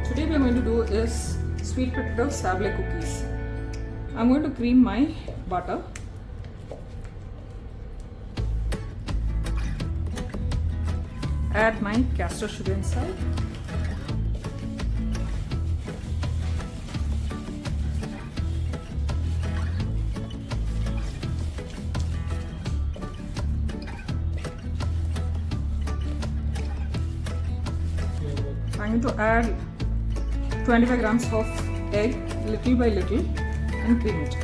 Today we are going to do is sweet potato sable cookies. I'm going to cream my butter. Add my castor sugar inside. I'm going to add 25 grams of egg little by little and cream it.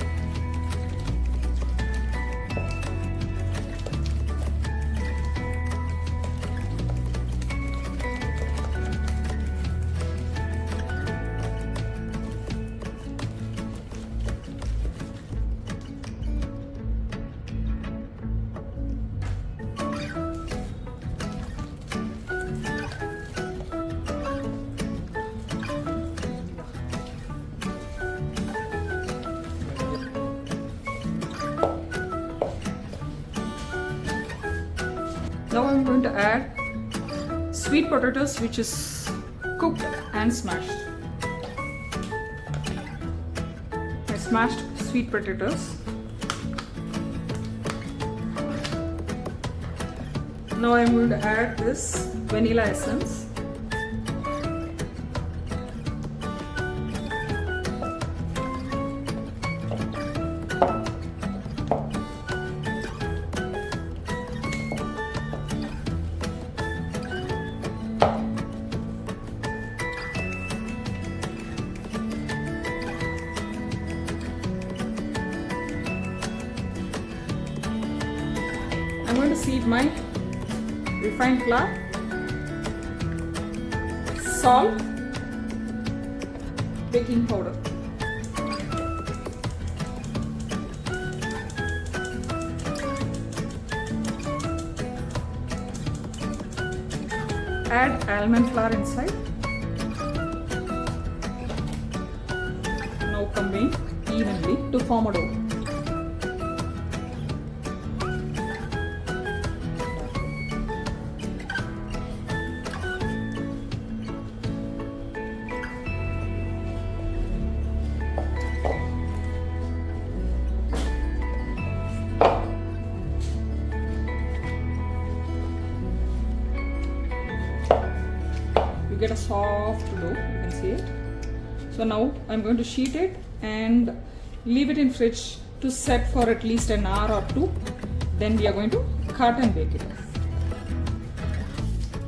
Now I'm going to add sweet potatoes which is cooked and smashed. I smashed sweet potatoes. Now I'm going to add this vanilla essence. I'm going to seed my refined flour, salt, baking powder. Add almond flour inside. Now combine evenly to form a dough. Get a soft dough, you can see it. So now I'm going to sheet it and leave it in fridge to set for at least an hour or two. Then we are going to cut and bake it.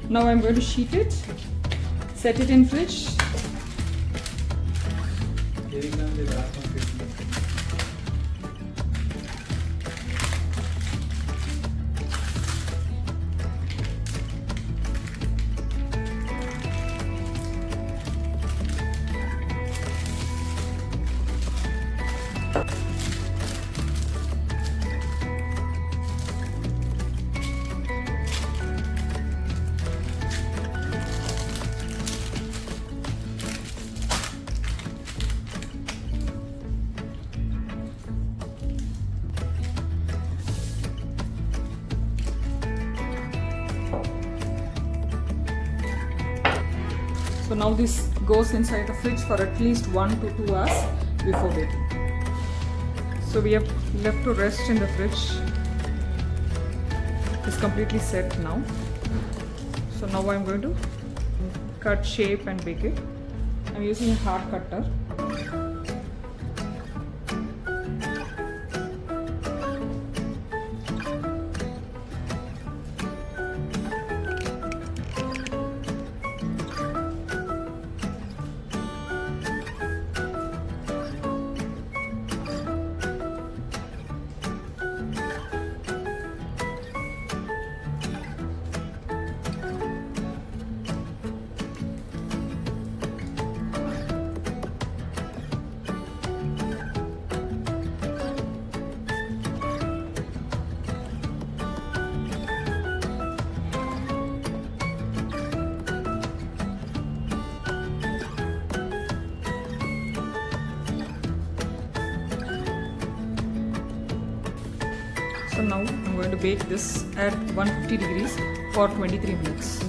Now I'm going to sheet it, set it in fridge. So now this goes inside the fridge for at least 1 to 2 hours before baking. So we have left to rest in the fridge. It's completely set now. So now I'm going to cut shape and bake it. I'm using a hard cutter. So now I'm going to bake this at 150 degrees for 23 minutes.